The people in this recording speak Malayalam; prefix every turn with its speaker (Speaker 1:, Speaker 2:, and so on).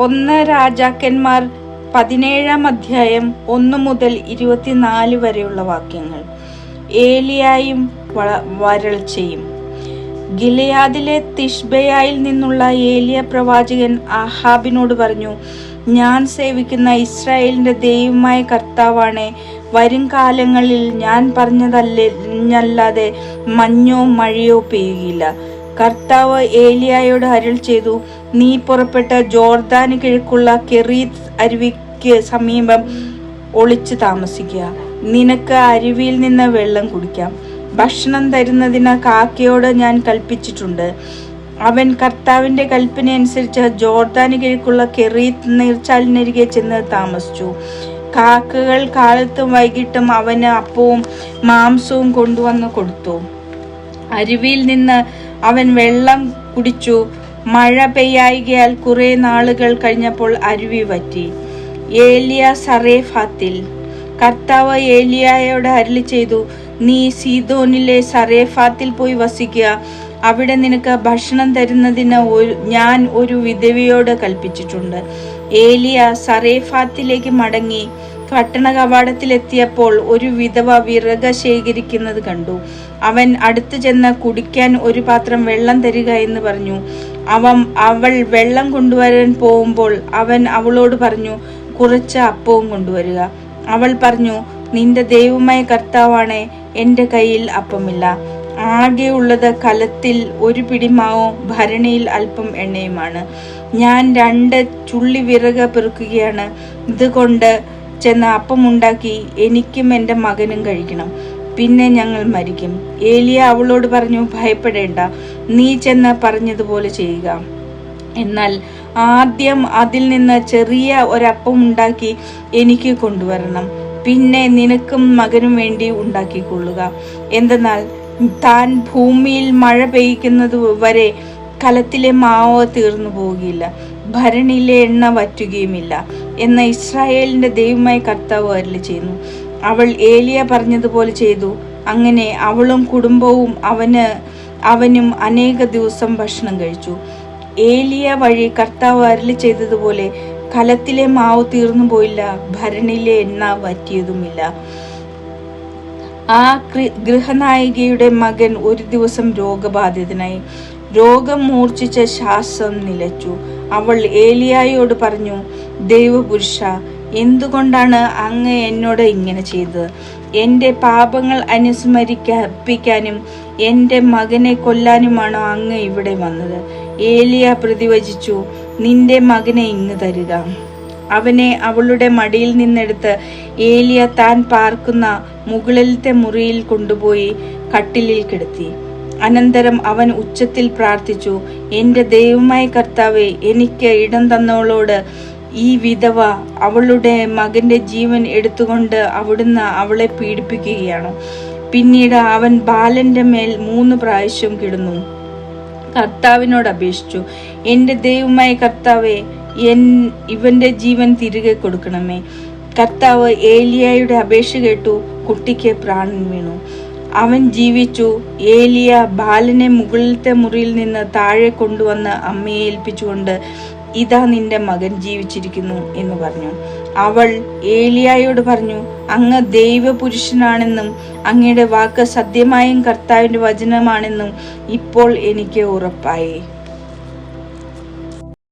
Speaker 1: 1 രാജാക്കന്മാർ 17-ാം അധ്യായം 1 മുതൽ 24 വരെയുള്ള വാക്യങ്ങൾ. ഏലിയായും വരൾച്ചയും. ഗിലെയാദിലെ തിഷ്ബയായിൽ നിന്നുള്ള ഏലിയ പ്രവാചകൻ ആഹാബിനോട് പറഞ്ഞു, ഞാൻ സേവിക്കുന്ന ഇസ്രായേലിന്റെ ദൈവമായ കർത്താവാണേ, വരും കാലങ്ങളിൽ ഞാൻ പറഞ്ഞതല്ലാതെ മഞ്ഞോ മഴയോ പെയ്യുകയില്ല. കർത്താവ് ഏലിയായോട് അരുൾ ചെയ്തു, നീ പുറപ്പെട്ട ജോർദാന് കിഴക്കുള്ള കെരീത്ത് അരുവിക്ക് സമീപം ഒളിച്ചു താമസിക്കുക. നിനക്ക് അരുവിയിൽ നിന്ന് വെള്ളം കുടിക്കാം. ഭക്ഷണം തരുന്നതിന് കാക്കയോട് ഞാൻ കൽപ്പിച്ചിട്ടുണ്ട്. അവൻ കർത്താവിന്റെ കൽപ്പന അനുസരിച്ച് ജോർദാന് കിഴക്കുള്ള കെരീത്ത് നീർച്ചാലിനരികെ ചെന്ന് താമസിച്ചു. കാക്കകൾ കാലത്തും വൈകിട്ടും അവന് അപ്പവും മാംസവും കൊണ്ടുവന്ന് കൊടുത്തു. അരുവിയിൽ നിന്ന് അവൻ വെള്ളം കുടിച്ചു. മഴ പെയ്യായികയാൽ കുറെ നാളുകൾ കഴിഞ്ഞപ്പോൾ അരുവി വറ്റി. ഏലിയ സറേഫാത്തിൽ. കർത്താവ് ഏലിയായോട് അരുളി ചെയ്തു, നീ സീദോനിലെ സറേഫാത്തിൽ പോയി വസിക്കുക. അവിടെ നിനക്ക് ഭക്ഷണം തരുന്നതിന് ഞാൻ ഒരു വിധവയോട് കൽപ്പിച്ചിട്ടുണ്ട്. ഏലിയ സറേഫാത്തിലേക്ക് മടങ്ങി പട്ടണ കവാടത്തിലെത്തിയപ്പോൾ ഒരു വിധവ വിറക് ശേഖരിക്കുന്നത് കണ്ടു. അവൻ അടുത്തു ചെന്ന് കുടിക്കാൻ ഒരു പാത്രം വെള്ളം തരിക എന്ന് പറഞ്ഞു. അവൾ വെള്ളം കൊണ്ടുവരാൻ പോകുമ്പോൾ അവൻ അവളോട് പറഞ്ഞു, കുറച്ച് അപ്പവും കൊണ്ടുവരിക. അവൾ പറഞ്ഞു, നിന്റെ ദൈവമായ കർത്താവാണേ, എൻ്റെ കയ്യിൽ അപ്പമില്ല. ആകെയുള്ളത് കലത്തിൽ ഒരു പിടിമാവും ഭരണിയിൽ അല്പം എണ്ണയുമാണ്. ഞാൻ 2 ചുള്ളി വിറക് പെറുക്കുകയാണ്. ഇതുകൊണ്ട് ചെന്ന് അപ്പമുണ്ടാക്കി എനിക്കും എൻ്റെ മകനും കഴിക്കണം. പിന്നെ ഞങ്ങൾ മരിക്കും. ഏലിയ അവളോട് പറഞ്ഞു, ഭയപ്പെടേണ്ട, നീ ചെന്ന് പറഞ്ഞതുപോലെ ചെയ്യുക. എന്നാൽ ആദ്യം അതിൽ നിന്ന് ചെറിയ ഒരപ്പം ഉണ്ടാക്കി എനിക്ക് കൊണ്ടുവരണം. പിന്നെ നിനക്കും മകനും വേണ്ടി ഉണ്ടാക്കിക്കൊള്ളുക. എന്തെന്നാൽ താൻ ഭൂമിയിൽ മഴ പെയ്യ്ക്കുന്നത് വരെ കലത്തിലെ മാവ് തീർന്നു പോവുകയില്ല, ഭരണിയിലെ എണ്ണ വറ്റുകയുമില്ല എന്ന് ഇസ്രായേലിന്റെ ദൈവമായ കർത്താവ് അരുളി ചെയ്യുന്നു. അവൾ ഏലിയ പറഞ്ഞതുപോലെ ചെയ്തു. അങ്ങനെ അവളും കുടുംബവും അവനും അനേക ദിവസം ഭക്ഷണം കഴിച്ചു. ഏലിയ വഴി കർത്താവ് അരുളി ചെയ്തതുപോലെ കലത്തിലെ മാവ് തീർന്നു പോയില്ല, ഭരണിയിലെ എണ്ണ വറ്റിയതുമില്ല. ആ ഗൃഹനായികയുടെ മകൻ ഒരു ദിവസം രോഗബാധിതനായി. രോഗം മൂർച്ഛിച്ച ശ്വാസം നിലച്ചു. അവൾ ഏലിയായോട് പറഞ്ഞു, ദൈവപുരുഷ, എന്തുകൊണ്ടാണ് അങ്ങ് എന്നോട് ഇങ്ങനെ ചെയ്തത്? എൻ്റെ പാപങ്ങൾ അനുസ്മരിപ്പിക്കാനും എൻ്റെ മകനെ കൊല്ലാനുമാണോ അങ്ങ് ഇവിടെ വന്നത്? ഏലിയ പ്രതിവചിച്ചു, നിന്റെ മകനെ ഇങ്ങ് തരിക. അവനെ അവളുടെ മടിയിൽ നിന്നെടുത്ത് ഏലിയ താൻ പാർക്കുന്ന മുകളിലത്തെ മുറിയിൽ കൊണ്ടുപോയി കട്ടിലിൽ കിടത്തി. അനന്തരം അവൻ ഉച്ചത്തിൽ പ്രാർത്ഥിച്ചു, എൻ്റെ ദൈവമായ കർത്താവേ, എനിക്ക് ഇടം തന്നവളോട് ഈ വിധവ അവളുടെ മകന്റെ ജീവൻ എടുത്തുകൊണ്ട് അവിടുന്ന് അവളെ പീഡിപ്പിക്കുകയാണ്. പിന്നീട് അവൻ ബാലന്റെ മേൽ 3 പ്രാവശ്യം കിടന്നു കർത്താവിനോട് അപേക്ഷിച്ചു, എൻ്റെ ദൈവമായ കർത്താവേ, ഇവന്റെ ജീവൻ തിരികെ കൊടുക്കണമേ. കർത്താവ് ഏലിയായുടെ അപേക്ഷ കേട്ടു. കുട്ടിക്ക് പ്രാണൻ വീണു. അവൻ ജീവിച്ചു. ഏലിയ ബാലനെ മുകളിലത്തെ മുറിയിൽ നിന്ന് താഴെ കൊണ്ടുവന്ന് അമ്മയെ ഏൽപ്പിച്ചുകൊണ്ട്, ഇതാ നിന്റെ മകൻ ജീവിച്ചിരിക്കുന്നു എന്ന് പറഞ്ഞു. അവൾ ഏലിയായോട് പറഞ്ഞു, അങ്ങ് ദൈവപുരുഷനാണെന്നും അങ്ങയുടെ വാക്ക് സത്യമായും കർത്താവിന്റെ വചനമാണെന്നും ഇപ്പോൾ എനിക്ക് ഉറപ്പായി.